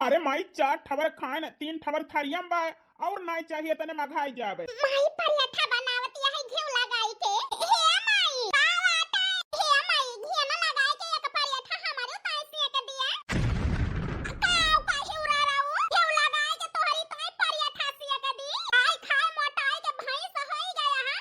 अरे माई 4 ठबर खान 3 ठबर थरियम बा और नहीं चाहिए तने मघाई जाबे। माई पराठा बनावती है घी लगाई के। हे माई का बात है? हे माई घी न लगाई के एक पराठा हमारे ताई के दिया। काऊ काहे उड़ा रहा हूं? घी लगाई के तोहरी ताई पराठा सिया के दी। आई खाए मोटाई के भैंस होई गया है।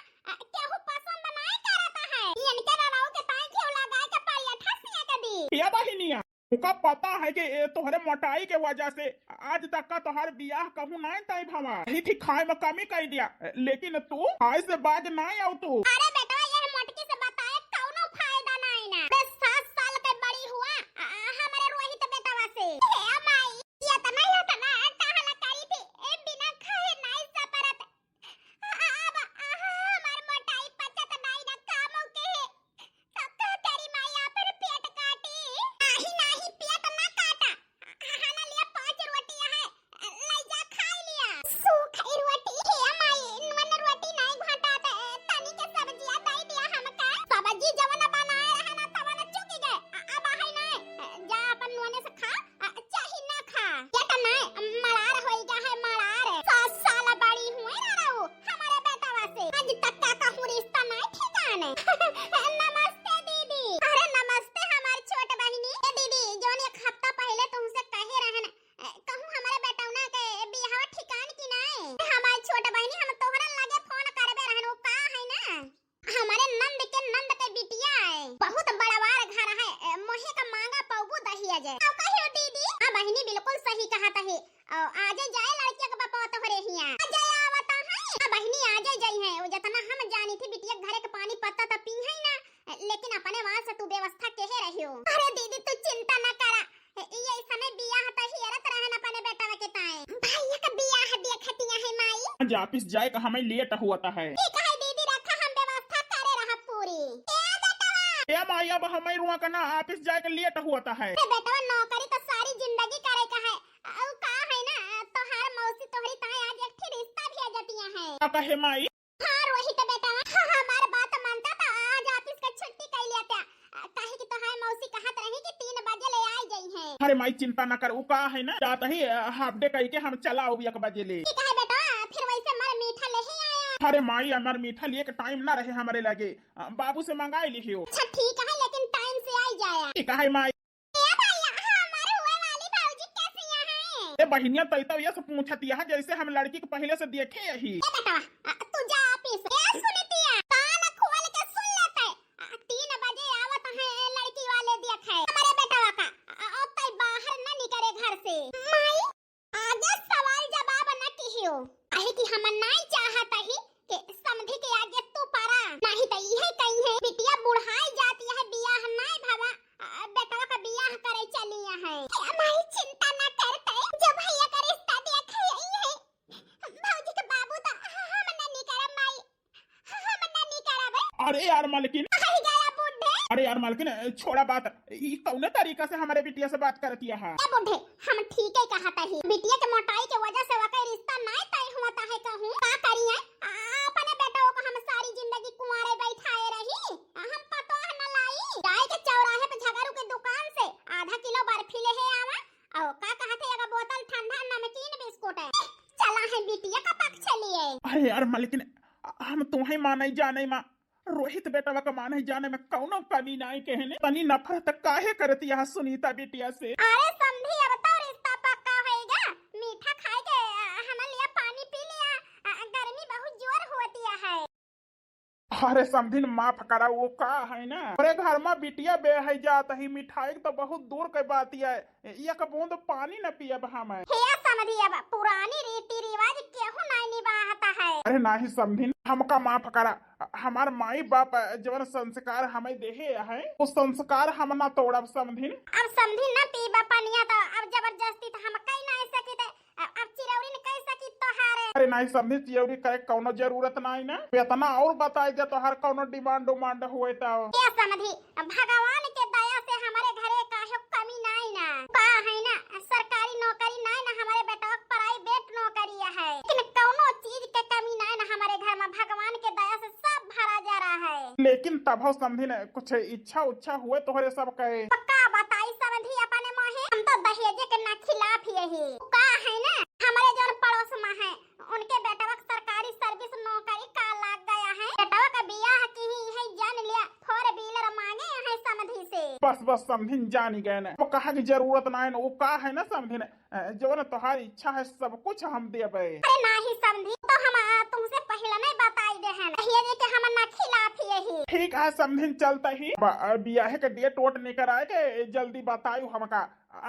केहू पसंद नहीं करता है। इनके रराऊ के ताई घी लगाई के पराठा सिया के दी। या बहिनिया उका पता है कि तोहरे मोटाई के वजह से आज तक का तोहर बियाह कहूं नहीं तय भवा ही थी खाए में कमी कर दिया, लेकिन तू खाए से बाज नहीं आउ तू। अरे बेटा ये मोटकी से बताए कौनो फायदा नहीं ना। बस 7 साल के बड़ी हुआ हमारे रोहित बेटवा से। हे माई ये तो नहीं होता ना कहला करी थी ए बिना खाए नहीं सपरत। अब हमार मोटाई पचत नहीं ना कामों के है। तब तो तेरी माई अपन पेट काटी। नहीं नहीं पेट ना काटा। खाना लिया 5 रोटियां है ले जा खा लिया। सूखी रोटी हे माई मन रोटी नहीं घटाते तनी के सब्जियां दे दिया हमका। सब्जी जवन बनाए रहे ना तवन चुकी गए। अब है नहीं जा अपन नोने से खा चाहे ना खा। ये तो नहीं मलार होई गया है मलार। 7 साल बड़ी हुए ना रहू हमारे बेटावा से। आज तक का कहूं रिश्ता नहीं ठिकाने। नमस्ते दीदी। अरे नमस्ते हमारी छोट बहिनी। ए दीदी जोन एक हफ्ता पहले तुमसे कहे रहन कहूं हमारे बेटौना के बियाह ठिकान की नहीं। हमारी छोट बहिनी हम तोहरा लगे फोन करबे रहन वो का है ना हमारे नंद के बिटिया है। बहुत बड़वार घर है मोहे का मांगा पौबू दहिया जे। अब कहियो दीदी हां बहिनी बिल्कुल सही कहा है। आजे जाए लड़किया के बापा तोहरे हिया आजे आवता है। हां बहिनी आजे जाई है वो जतना हम जानी थी बिटिया घरे के पानी पत्ता त पी है ना, लेकिन अपने वहां से तू व्यवस्था केहे रहियो। अरे दीदी तू चिंता न करा ये समय बियाह त हियरत रहन अपने बेटावा के ताए। भैया का बियाह देखतिया है माई। आज ऑफिस जाए का हमें लेट हुआ है। ठीक है दीदी रखा हम व्यवस्था करे रहा पूरी। ए बेटावा ए माई अब हमें रुआ का ना ऑफिस जाए का लेट हुआ है। ए बेटावा नौकरी तो सारी जिंदगी करे का है। औ का है ना तोहार मौसी तोहरी ताए आज एक ठे रिश्ता भेजतिया है। का कहे माई? हां रोहित बेटावा हमार बात मानता था आज ऑफिस का छुट्टी कर लिया था। काहे कि तोहार मौसी कहत रही कि 3 बजे ले आ जाई है। अरे माई चिंता न कर उ का है ना जाता ही हाफ डे कह के हम चला हो 1 बजे ले। ठीक है बेटा फिर वैसे मर मीठा ले ही आया। अरे माई हमार मीठा लिए के टाइम ना रहे हमारे लगे, बाबू से मंगाई लिखियो। अच्छा ठीक है लेकिन टाइम से आ जाया। ठीक है माई। ए भैया हमारे हुए वाली भाऊजी कैसी हैं? ए बहिनिया तैता ये सब पूछती है जैसे हम लड़की को पहले से देखे यही। ए बेटा तू जा ऑफिस। ए सुनितिया कान खोल के सुन लेते 3 बजे आवत है लड़की वाले देखे हमारे बेटावा का। अब तक बाहर न निकले घर से। माई आगे सवाल जवाब न कहियो काहे कि हम नहीं चाहत ही कि समझी के आगे तू पारा नहीं त इहे कही है बिटिया बुढ़ाई जाती है बियाह नहीं भवा बेटावा का बियाह करे चलिया है। माई चिंता न करते जब भैया का रिश्ता देखे यही है भौजी के बाबू तो हम नहीं करब माई हम नहीं करब। अरे यार मालकिन कहीं गया बुढ़े। अरे यार मालकिन छोड़ा बात ई कौने तरीका से हमारे बिटिया से बात करती है। ए बुढ़े हम ठीक है कहता ही बिटिया के मोटाई के वजह से वका रिश्ता नहीं तय होता है कहूं का करिए अपने बेटाओं को हम सारी जिंदगी कुंवारे बैठाए रही। हम पतो है न लाई जाए के चौराहे पे झगड़ू के दुकान से आधा किलो बर्फी ले है आवा और का कहते एगो बोतल ठंडा नमकीन बिस्कुट है चला है बिटिया का पक्ष लिए। अरे यार मालकिन हम तुम्हें माने जाने माँ रोहित बेटवा का माने जाने में कौनो कमी नहीं कहने तनी नफरत काहे करती है सुनीता बिटिया से। अरे समझी अब तो रिश्ता पक्का होएगा। मीठा खाए के हम लिया पानी पी लिया गर्मी बहुत जोर होती है। अरे समझिन माफ करा वो का है ना अरे घर में बिटिया बे है जाता ही मिठाई तो बहुत दूर के बात है एक बूंद पानी न पियब हम। हे समझी अब पुरानी रीति रिवाज केहू नहीं निभाता है। अरे नहीं समझिन हमका माफ करा हमार माई बाप जवन संस्कार हमें देहे है उस संस्कार हम ना तोड़ब समझिन। अब समझी न पीबा पानिया तो अब जबरदस्ती तो हम कहीं नहीं सकी थे। अब चिरौरी ने कह सकी तो हारे। अरे नहीं समझी चिरौरी करे कौनो जरूरत नहीं ना इतना और बताए जा तो हर कौनो डिमांड हुए तो ये समझी भगवान के दया से हमारे घरे काहे कमी नहीं ना का है ना सरकारी नौकरी नहीं ना हमारे बेटा प्राइवेट नौकरी है लेकिन कौनो चीज के कमी नहीं ना हमारे घर में भगवान के दया से सब भरा जा रहा है। लेकिन तब समझी न कुछ इच्छा उच्छा हुए तोहरे सब कहे पक्का बताई समझी अपने मोहे हम तो दहेज के ना खिलाफ यही का है ना। हमारे जो पड़ोस में है उनके बेटवा सरकारी सर्विस नौकरी का लग गया है। बेटवा का बियाह की है जान लिया, 4 व्हीलर मांगे है समधी से। बस समझिन जानी गए ना, वो कहा की जरूरत ना है वो का है ना समझिन, जो ना तुम्हारी इच्छा है सब कुछ हम देबे। अरे नहीं समझी तो हम तुमसे पहले नहीं बताई दे हैं ये के हम ना खिलाफ यही। ठीक है समझिन चलता ही बियाह के डेट वोट निकल आए के जल्दी बतायू हमका,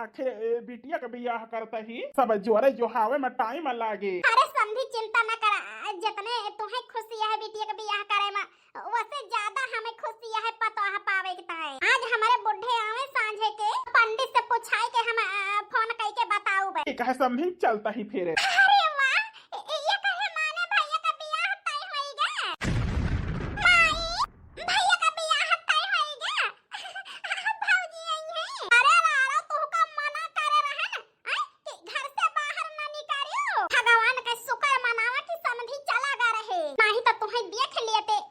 आखिर बिटिया का बियाह करता ही सब जोरे जो हावे में टाइम लागे। अरे समझी चिंता न करा, जितने तुम्हें खुशी है बिटिया का बियाह करे में वैसे ज्यादा हमें खुशी है पता पावे के ताए। आज हमारे बुढ़े आवे सांझे के पंडित से पूछाई के हम फोन कई के बताऊ बे। ठीक है समझिन चलता ही फिर। अरे वाह, ये कहे माने भैया का बियाह तय होइगा। माई भैया का बियाह तय होइगा। भौजी आई है। अरे लालो तू का मना करे रहे ना कि घर से बाहर ना निकालियो। भगवान का शुक्र मनावा कि समधी चला गा रहे, नहीं तो तुम्हें देख लेते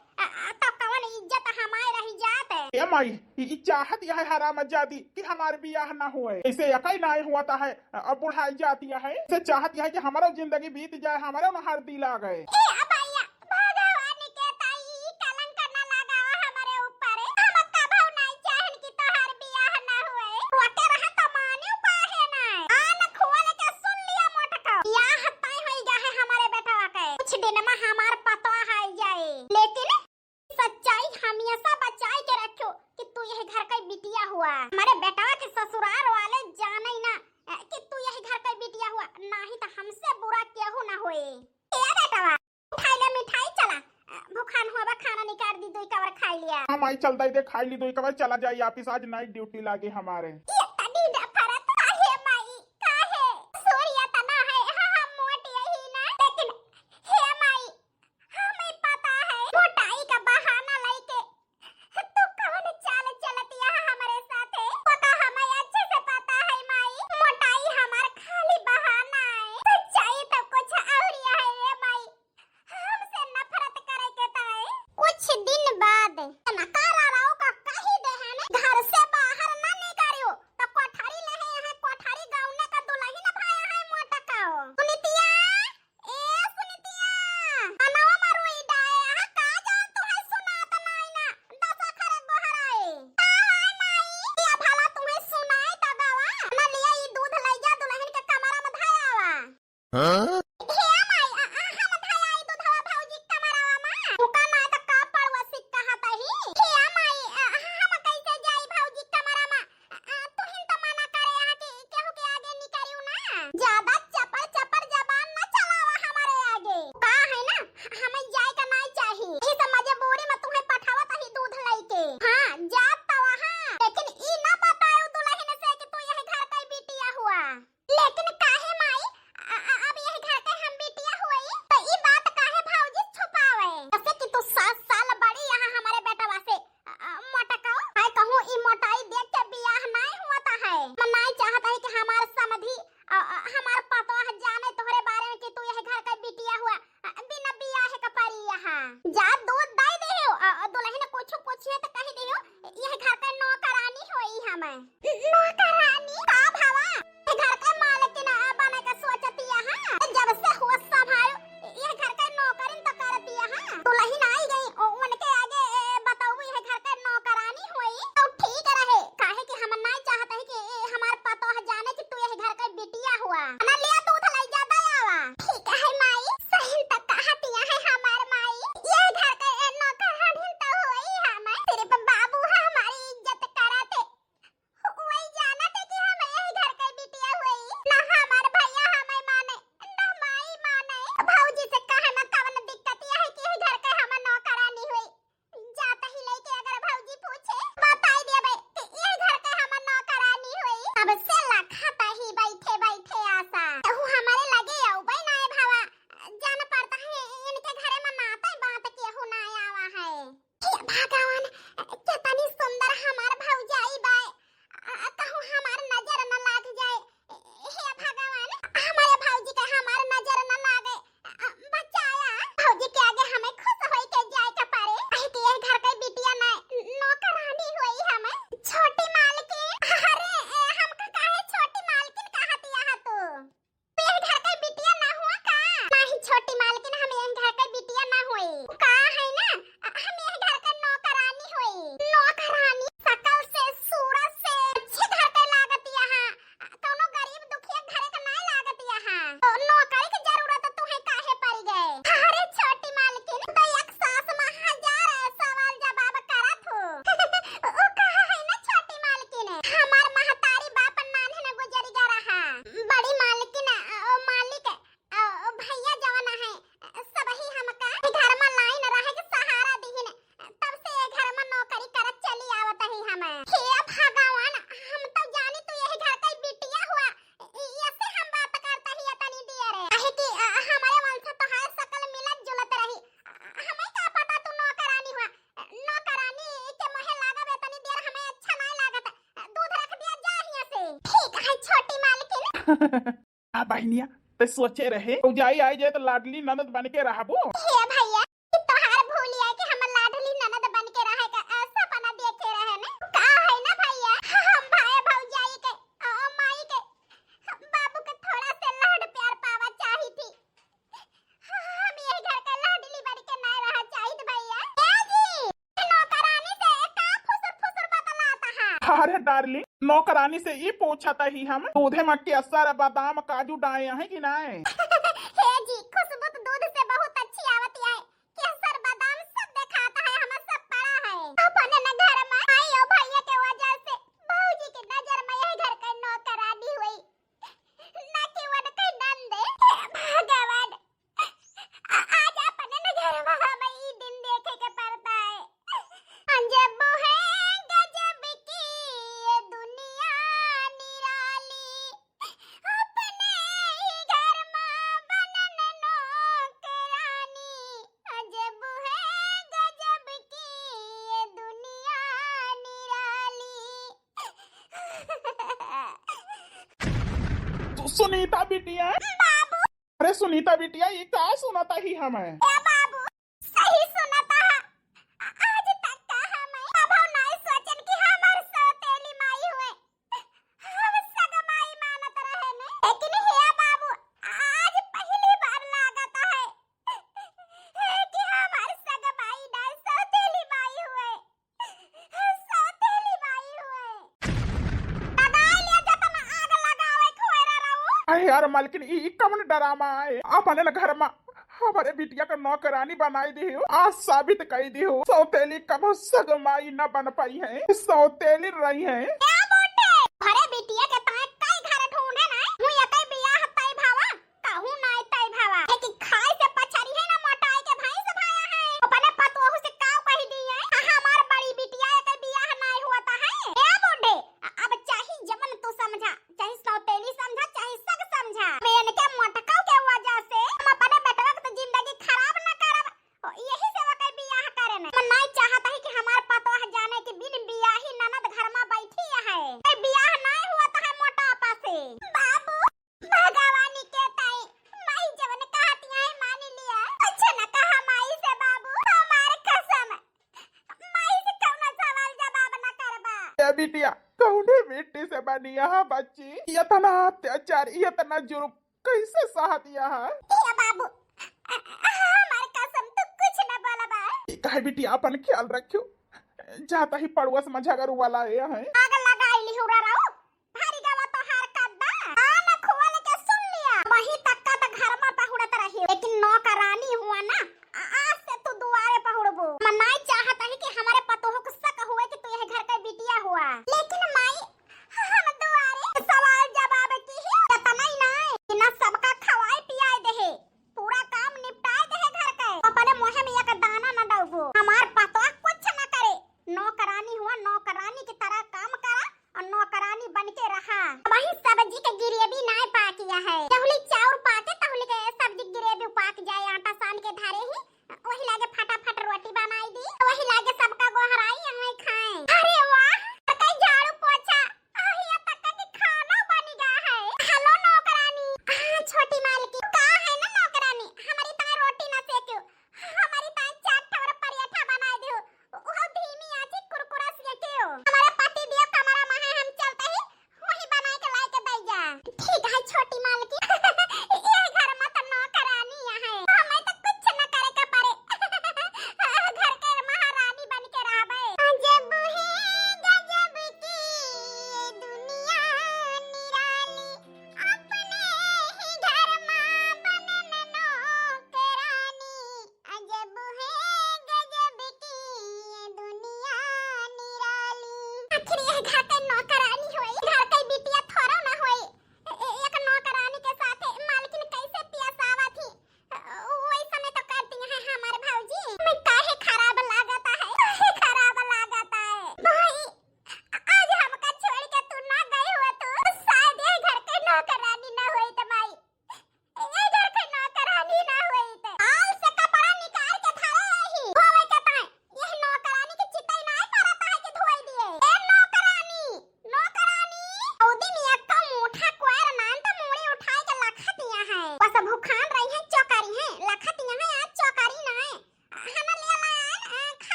तो कौन इज्जत हमारी रही जात। ए माई ये चाहत यह हराम जादी कि हमारे बियाह ना हुए, इसे यकई ना हुआ है अब बुढ़ाई जाती है। इसे चाहत यह कि हमारा जिंदगी बीत जाए, हमारे न हर दिल आ गए। भगवान के ताई कलंक न लगावा हमारे ऊपर। हम कभू नहीं चाहन कि तोहार बियाह ना हुए। रोके रहे तो माने काहे ना। आन खोल के सुन लिया मोटका, बियाह तय होई गया है हमारे बेटवा के। कुछ दिन में हमार पता है जाए, लेकिन सच्चाई हमेशा बचाई के रखो कि तू यह घर का बिटिया हुआ। हमारे बेटवा के ससुराल वाले जाने ना कि तू यह घर का बिटिया हुआ, नहीं तो हमसे बुरा केहू ना होए। ए बेटवा उठाई ले मिठाई, चला भूखान हुआ खाना निकाल दी, 2 कवर खाई लिया। हम आई चलता ही खाई ली 2 कबार चला जाए ऑफिस, आज नाइट ड्यूटी लागे हमारे। ये तनी न फरत काहे माई काहे सूर्य तना है हम मोट यही ना, लेकिन हे माई हमें पता है मोटाई का बहाना लेके तू कौन चाल चलती है हमारे साथे। पता हमें अच्छे से पता है माई, मोटाई हमार खाली बहाना है, सच्चाई तो कुछ और ही है रे माई। हमसे नफरत करे के ताए कुछ दिन बाद नकारा राव का कही दे है ने घर से बाहर ना निकालियो तो कोठारी ले है कोठारी गांव ने का दुल्हन न भाया है मोटा काओ। सुनीतिया ए सुनीतिया अनवा मारू इडाए का जान तू है सुनात नहीं ना, दसा खरे गोहराए हाय माई या भला तुम्हें सुनाई त गावा ना लिया ई दूध ले जा दुल्हन के कमरा में धायावा। हां हे माई हम धाया ई दूधवा भौजी कमरावा में तुका ना त का पड़वसी कहत ही। हे माई हम कैसे जाई भौजी कमरा में, तू हिन त मना करे है कि केहू के आगे निकालियो ना, ज्यादा चपर चपर जबान ना चलावा हमारे आगे। का है ना हमें जाए का नहीं चाहिए, ई त मजबूरी में तुम्हें पठावत ही दूध लेके। हां जात त वहां, लेकिन ई ना बताओ दुल्हन से कि तू यह घर का बिटिया हुआ। लेकिन काहे माई अब यह घर का हम बिटिया हुई तो ई बात काहे भौजी छुपावे, जैसे कि तू 7 साल बड़ी यहाँ हमारे बेटवा से मोटका है। कहूं ई मोटाई देख के बियाह नहीं हुआ है। मैं नहीं चाहता है कि हमार समधी हमार पतो जाने तोहरे बारे में कि तू यह घर का बिटिया हुआ बिना बियाह का परी यहाँ। जा दूध दे दियो दुल्हन कुछ पूछे तो कह दियो यह घर का नौकरानी होई हमें। नौकरानी का भावा घर का मालकिन बने का सोचती है, जब से होश संभालो यह घर का नौकरी तो करती है। दुल्हन आई गई उनके आगे बताओ यह घर का नौकरानी हुई तो ठीक रहे, काहे कि हम नहीं चाहते हैं कि हमार पतो जाने कि तू यह घर का बिटिया हुआ। ना लिया दूध ले जा दयावा। ठीक है माई सही तो कहती है हमार माई, यह घर का नौकरानी तो हुई हमें, सिर्फ बाबू हमारी इज्जत कराते आ बहनिया ते सोचे रहे जाई आई जाए तो लाडली ननद बन के रहबो। हे भैया तोहार भूलिया कि हम लाडली ननद बन के रहे का ऐसा पना देखे रहे ने का है ना भैया हम भाई भौजाई के माई के बाबू के थोड़ा से लाड प्यार पावा चाही थी। हम ये घर का लाडली बन के ना रहा चाहिए भैया। ए जी नौकरानी से का फुसुर फुसुर बतलाता है। अरे डार्लिंग नौकरानी से ये पूछा था ही हम दूधे में केसर बादाम काजू डाले हैं कि नहीं। हे जी खुशबू तो दूध से बहुत अच्छी आवती है। केसर बादाम सब दिखाता है हमें सब पड़ा है। अपने न घर में आई ओ भैया के वजह से भौजी की नजर में यह घर का नौकरानी हुई ना कि वन के नंदे। भगवान आज अपने न घर में हमें ये दिन देखे के पड़ता है। अंजब है गजब की ये दुनिया निराली अपने ही घर में बनन नौकरानी। अजब है गजब की ये दुनिया निराली। सुनीता बिटिया बाबू अरे सुनीता बिटिया ये क्या सुनाता ही हमें। ए बाबू सही सुनाता है। आज तक का हमें अब हम नहीं सोचन कि हमार सौतेली माई हुए हम सग माई मानत रहे ने। लेकिन हे बाबू आज पहली बार लागता है कि हमार सग माई ना सौतेली माई हुए सौतेली माई हुए। दादा ले जतन आग लगावे खोरा रहू। अरे यार मालकिन ये कौन ड्रामा है अपने न घर में हमारे बिटिया का नौकरानी बनाई दी हो आज साबित कर दी हो सौतेली कब सगमाई न बन पाई है सौतेली रही है। क्या बोलते भरे बिटिया के ताए कई घर ढूंढे ना हूं ये कई बियाह तई भावा कहूं ना तई भावा है कि खाए से पछरी है ना मोटाई के भाई से भाया है अपने पतोहू से काव कह दी है हमार बड़ी बिटिया के बियाह नहीं हुआ है। ए बोडे अब चाही जमन तू समझा चाहे सौतेली समझा चाहे सग समझा मेन के मोटकाव के वजह से हम अपने बेटवा के जिंदगी खराब ना करब यही से वो कई बियाह करे ना मैं नहीं चाहता है कि हमार पतोह जाने के बिन बियाही ननद घर में बैठी है ए बियाह नहीं हुआ तो है मोटापा से। बाबू भगवानी के ताई माई जवन कहती है मान लिया अच्छा न कहा माई से बाबू हमारे कसम माई से कौन सवाल जवाब न करबा। ये बिटिया कौने बेटी से बनी है बच्ची इतना अत्याचार इतना जुर्म कैसे सह दिया है। ये बाबू हमारे कसम तो कुछ न बोलबा। कहे बिटिया अपन ख्याल रखियो जाता ही पड़ोस में झगड़ू वाला है आग लगाई लिहुरा रहो भारी गावा तो हार कद्दा आना खोल के सुन लिया वही तक का तो घर में पहुड़त रही लेकिन नौकरानी हुआ ना आज से तू दुआरे पहुड़बो। मैं नहीं चाहता है कि हमारे पतोह को शक हुए कि तू यह घर का बिटिया हुआ लेकिन माई हम दुआरे सवाल जवाब की है पता नहीं कि ना सबका खवाए पियाए दे पूरा काम निपटाए दे घर का अपने मुंह में एक दाना न डालबो हमार पतोह कुछ न करे नौकरानी हुआ नौकरानी की तरह काम करा और नौकरानी बन के रहा। वही सब्जी के गिरेवी नहीं पाकिया है तहुली चाउर पाके तहुली के सब्जी गिरेवी पाक जाए आटा सान के धारे ही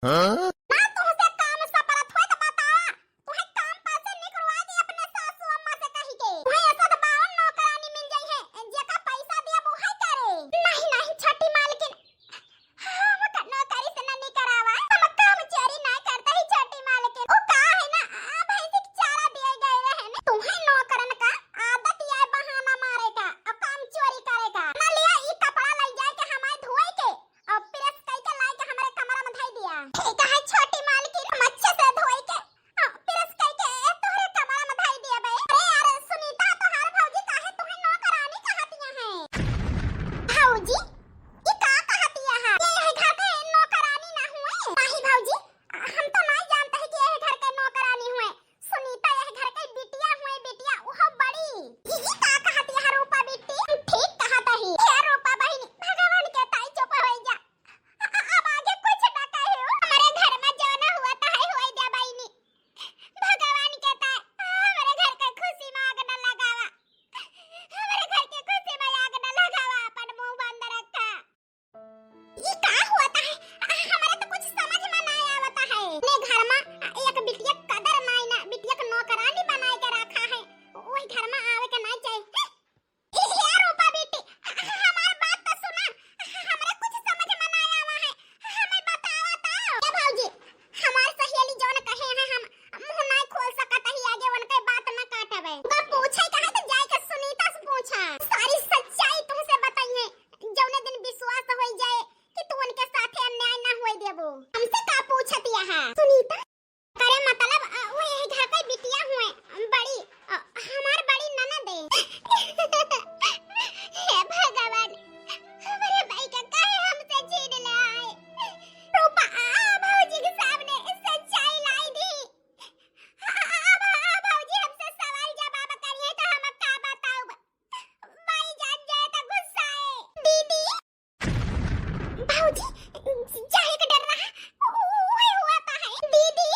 ना तुमसे काम सपरत होय तो बतावा तुहे काम पैसे निकलवा दी अपने सासू अम्मा से कही के तुहे ऐसा तो बावन नौकरानी मिल जाई है जेका पैसा दिया वो है करे नहीं नहीं छठी मालकिन हम का नौकरी से नहीं करावा हम काम चोरी नहीं करता ही छठी मालकिन ओ का है ना भैंसी की चारा दिए गए रहे ने तुहे नौकरन का आदत ये बहाना मारे का और काम चोरी करे का ना लिया ई कपड़ा ले जाए के हमारे धोए के और प्रेस कई के लाए के हमारे कमरा में धई दिया ठीक है छोटी मालकिन हम अच्छे से धोए के प्रेस कई के तोहरे कमरा में धई दिया बे अरे यार सुनीता तोहार भौजी काहे तुहे नौकरानी कहतिया है भौजी ई का कहतिया है ये घर के नौकरानी ना हुए नहीं भौजी हम तो नहीं जानते हैं कि ये घर के नौकरानी हुए सुनीता ये घर के बिटिया हुए बिटिया वो बड़ी ई का कहतिया है रूपा बिट्टी ठीक कहता ही हे रूपा बहिनी भगवान के ताई चुप हो जा अब आगे कुछ ना कहे हमारे घर में जो ना हुआ था है होई दे बहिनी भगवान के ताई हमारे घर के खुशी में आग न लगावा हमारे घर के खुशी में आग न लगावा अपन मुंह बंद रखा ये का होता है हमारे तो कुछ समझ में नहीं आवता है ने घर में एक बिटिया कदर नहीं ना बिटिया को नौकरानी बनाए के रखा है वही घर में आवे के नहीं चाहिए ये रूपा बेटी हमारी बात तो सुना हमारे कुछ समझ में नहीं आवा है हमें बतावा तो क्या भौजी हमारी सहेली जोन कहे हैं हम मुंह नहीं खोल सकत ही आगे उनके बात न काटबे का पूछे कहे तो जाए के सुनीता से पूछा सारी सच्चाई तुमसे बताइए जौने दिन विश्वास हो जाए कि तू उनके साथे अन्याय ना होए देबो हमसे का पूछत यहां सुनीता करे मतलब वो यही घर के बिटिया हुए बड़ी हमार बड़ी ननद है हे भगवान हमारे भाई का काहे हमसे छीन ले आए रूपा भौजी के सामने सच्चाई लाई दी भौजी हमसे सवाल जवाब करिए तो हम का बताओ भाई जान जाए तो गुस्सा है दीदी भौजी जाए का डर रहा हुआ है दीदी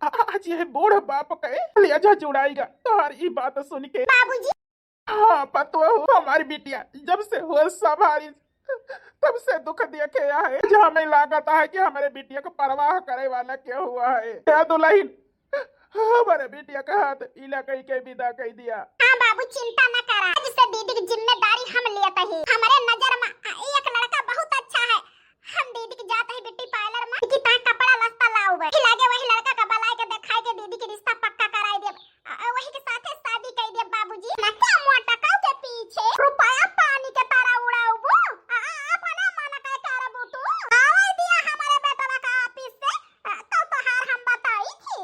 आज ये बूढ़ बाप कहे कलेजा जुड़ाएगा तोहर ई बात सुन के। बाबूजी हाँ पतो हमारी बिटिया जब से होश संभाली तब से दुख देखे है। जो हमें लागत है कि हमारे बिटिया को परवाह करे वाला क्या हुआ है। क्या दुल्हन हमारे बिटिया का हाथ इला कही के विदा कह दिया। हाँ बाबू चिंता न करा, जिससे दीदी की जिम्मेदारी हम लेते हैं। हमारे नजर में एक लड़का बहुत अच्छा है। हम दीदी की जाते ही ब्यूटी पार्लर में कि ता कपड़ा लस्ता लाओ बे लागे वही लड़का का बलाई के दिखाई के दीदी की रिश्ता पक्का कराई दे। वही के साथे शादी कर दे बाबूजी। ना क्या मोटा काऊ के पीछे रुपया पानी के तारा उड़ाऊ बो। अपना माना का करबू तू आवे दिया हमारे बेटवा का ऑफिस से तो हार हम बताई थी।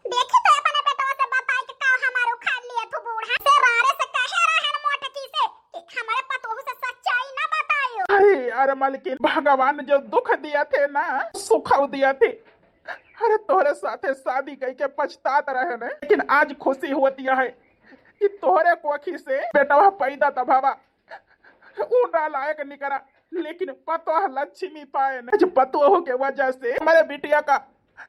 देखे तो अपने बेटवा से बताई कि का हमारे उखाड़ लिया तू बूढ़ा से रारे से कहे रहन मोटकी से कि हमारे पतोहू से सच्चाई ना बताइयो। अरे मालकिन भगवान जो दुख दिया थे ना सुख दिया थे। अरे तोहरे साथे शादी कई के पछतात रहे ने, लेकिन आज खुशी होती है कि तोहरे कोखी से बेटवा पैदा तभावा ऊ नालायक निकला, लेकिन पतोह लक्ष्मी पाए न। आज पतोह के वजह से हमारे बिटिया का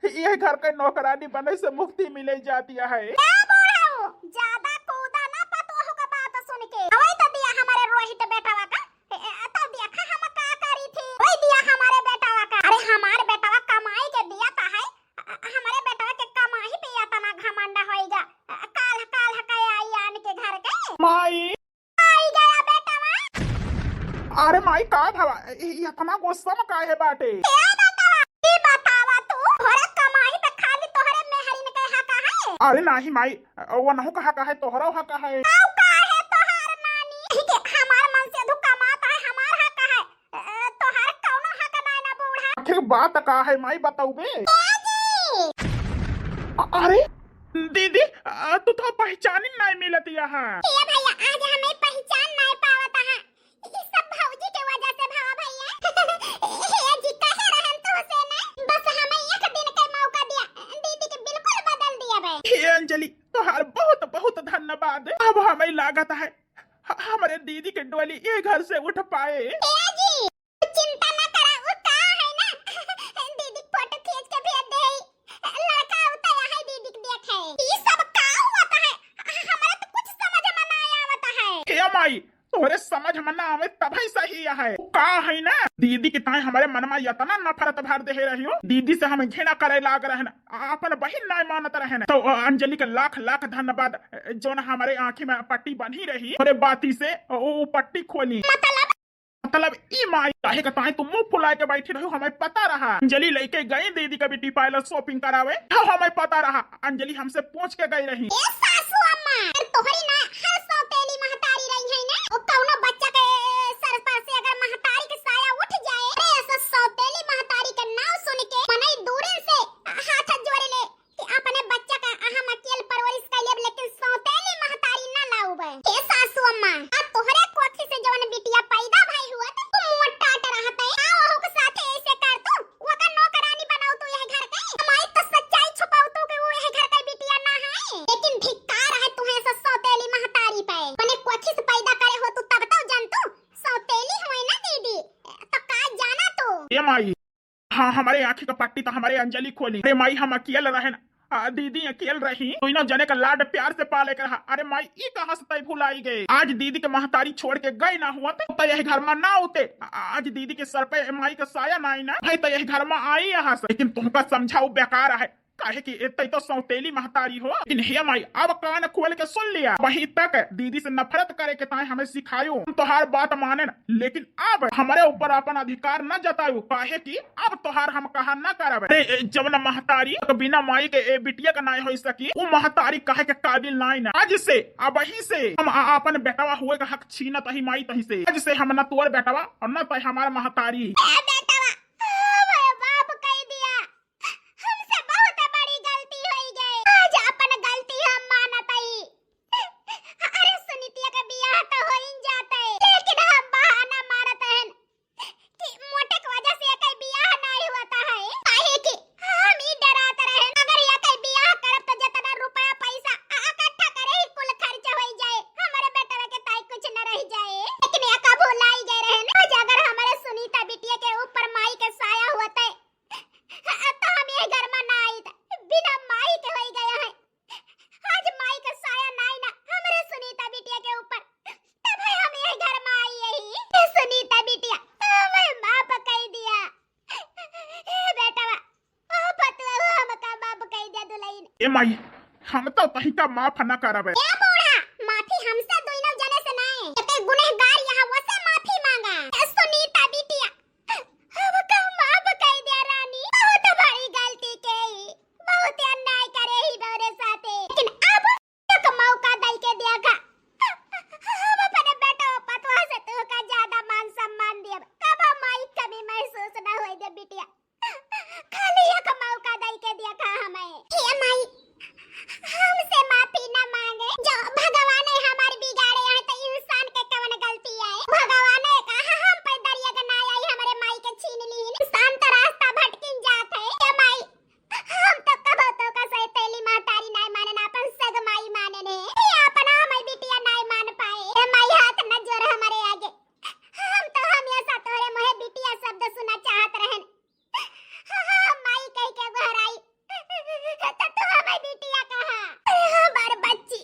ये घर के नौकरानी बने से मुक्ति मिले जाती है। ज्यादा कूदा ना पतोह का बात सुन के। वही तो दिया हमारे रोहित बेटवा का तो देखा हम का करी थी। वही दिया हमारे बेटवा का। अरे हमारे बेटवा कमाई के दिया का है। हमारे बेटवा के कमाई पे या तना घमंड होइगा। काल काल का आई आन के घर के माई आई गया बेटवा। अरे माई का भवा इतना गुस्सा में काहे बाटे। ई बतावा तू घरे कमाई पे खाली तोहरे मेहरी ने कहा का है। अरे नहीं माई वो नहु कहा है तोहरा हका है। आउ का है तोहार नानी के हमार मन से धुका माता है हमार हक है। तोहार कौनो हक नहीं ना बूढ़ा। आखिर बात का है माई बताऊ बे। अरे दीदी तू तो पहचान ही नहीं मिलती यहाँ। ये भैया आज हमें पहचान नहीं पावता है। ये सब भौजी के वजह से भावा भैया। ये जी कहे रहन तू से ने बस हमें एक दिन का मौका दिया। दीदी के बिल्कुल बदल दिया बे। हे अंजलि तोहार बहुत बहुत धन्यवाद। अब हमें लागत है हमारे दीदी के डोली ये घर से उठ पाए। जी चिंता न करा वो का है ना। दीदी फोटो खींच के भेज दे। लड़का उताया है दीदी के देखे। ये सब का होता है हमारे तो कुछ समझ में नहीं आता है। हे माई तोहरे समझ में ना आवे तभी सही है। का है ना दीदी के ताए हमारे मन में इतना नफरत भर दे रही हो। दीदी से हम घृणा करे लाग रहे ना अपन बहिन नहीं मानत रहे ना। तो अंजलि के लाख लाख धन्यवाद जो ना हमारे आँखी में पट्टी बनी रही और बाती से वो पट्टी खोली। मतलब ई माई काहे का ताए तुम मुंह फुला के बैठी रहो हमें पता रहा। अंजलि लेके गई दीदी का ब्यूटी पार्लर शॉपिंग करावे हमें पता रहा। अंजलि हमसे पूछ के गई रही। ए सासू अम्मा तोहरी ना हर सौतेली महतारी रही है ना। वो कौनो बच्चा के सर पर से अगर महतारी के साया उठ जाए अरे ऐसा सौतेली महतारी का नाम सुन के मनई दूर से हाथ जोड़ ले कि अपने बच्चा का हम अकेले परवरिश कर लेकिन सौतेली महतारी ना लाऊ बे। ए सासू अम्मा आ तोहरे कोठी से जवन बिटिया पैदा भई हुआ तो तू मोटा रहता है। आओ के साथे ऐसे कर तू वो का नौकरानी बनाऊ तू यह घर के। हमारी तो सच्चाई छुपाऊ तू कि वो यह घर का बिटिया ना है। लेकिन धिक्कार है तू ऐसा सौतेली महतारी पे। मने कोठी से पैदा करे हो तू तब तो जान तू सौतेली हुई ना दीदी तो का जाना तू। ये माई हाँ हमारे आँखी का पट्टी तो हमारे अंजलि खोली। अरे माई हम अकेले रहे ना दीदी अकेल रही तो इनो जने का लाड प्यार से पाले कर रहा। अरे माई ई कहां से तय भुलाई गए। आज दीदी के महतारी छोड़ के गए ना हुआ तो यही घर में ना होते। आज दीदी के सर पे माई का साया ना आई ना भाई तो यही घर में आई यहाँ से। लेकिन तुमका समझाओ बेकार है काहे कि इतनी तो सौतेली महतारी हो। लेकिन हे माई अब कान खोल के सुन लिया। वही तक दीदी से नफरत करे के ताए हमें सिखायो तोहार बात माने न। लेकिन अब हमारे ऊपर अपन अधिकार न जतायो काहे कि अब तोहार हम कहा न करब। जब न महतारी तो बिना माई के बिटिया का नाय हो सकी वो महतारी कहे के काबिल नाई न। आज से अब ही से हम अपन बेटवा हुए का हक छीनत ही माई तही से। आज से हम न तोर बेटवा और न तय हमार महतारी। बिटिया के ऊपर ए माई हम तो तही का माफ न करबे। ए बूढ़ा, माफी हमसे दोनों जने से नहीं, ते गुनहगार यहाँ वो से माफी मांगा। ए सुनीता बिटिया, अब का माफ कह दे रानी, बहुत बड़ी गलती की, बहुत अन्याय करे ही मेरे साथे, लेकिन अब एक मौका दे के देखा। हम अपने बेटा पतवा से तो का ज्यादा मान सम्मान दिया, कब माई कभी महसूस ना होई दे बिटिया, खाली एक मौका दे के देखा हमें। हे माई, हमसे माफी न मांगे, जो भगवान ने हमारी बिगाड़े हैं तो इंसान के कवन गलती है। भगवान ने कहा हम पे दरिया के ना आई, हमारे माई के छीन ली, इंसान तो रास्ता भटकिन जात है। ये माई, हम तो कब तो का सही तेली महतारी नहीं माने ना, अपन सग माई माने ने, ये अपना हमारी बिटिया नहीं मान पाए। ये माई हाथ न जोर हमारे आगे, हम तो हमेशा तोरे मोहे बिटिया शब्द सुना चाहत रहन। माई कह के घराई तो तू हमें बिटिया कहा, हमार बच्ची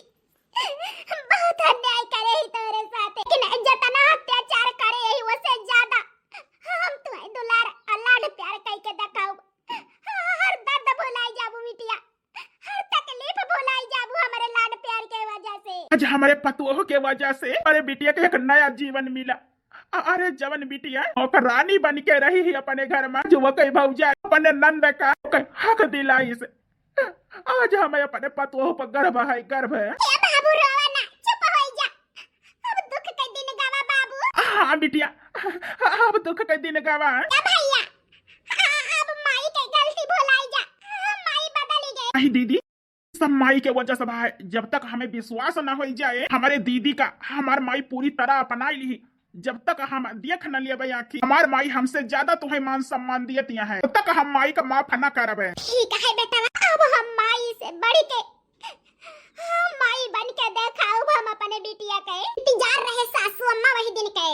बहुत अन्याय करे ही तोरे साथ, लेकिन जितना अत्याचार करे ही उससे ज्यादा हम तुम्हें दुलार लाड प्यार कह के दिखाऊ। हर दर्द भुलाई जाबू बिटिया, हर तकलीफ भुलाई जाबू हमारे लाड प्यार के वजह से। आज हमारे पतोह के वजह से अरे बिटिया के एक नया जीवन मिला। अरे जवन बिटिया ओकर रानी बन के रही ही अपने घर में, जो वो कई भौजा अपने नंद का हक दिलाई से, आज हमें अपने पतोह पर गर्व है, गर्व है। ए बाबू रोवा ना, चुप हो जा, अब दुख के दिन गावा बाबू। हाँ बिटिया, अब दुख के दिन गावा। ए भैया, अब माई के गलती भुलाई जा, माई बदली गई। नहीं दीदी, सब माई के वजह से भाई, जब तक हमें विश्वास न हो जाए हमारे दीदी का हमार माई पूरी तरह अपना ली, जब तक हम देख न लिए आखिर हमार माई हमसे ज्यादा तुम्हें मान सम्मान दियत है, तब तक हम माई का माफ न करबे। ठीक है बेटा, अब हम माई से बढ़ के माई बन के देखा, अब हम अपने बिटिया के इंतजार रहे सासू अम्मा वही दिन के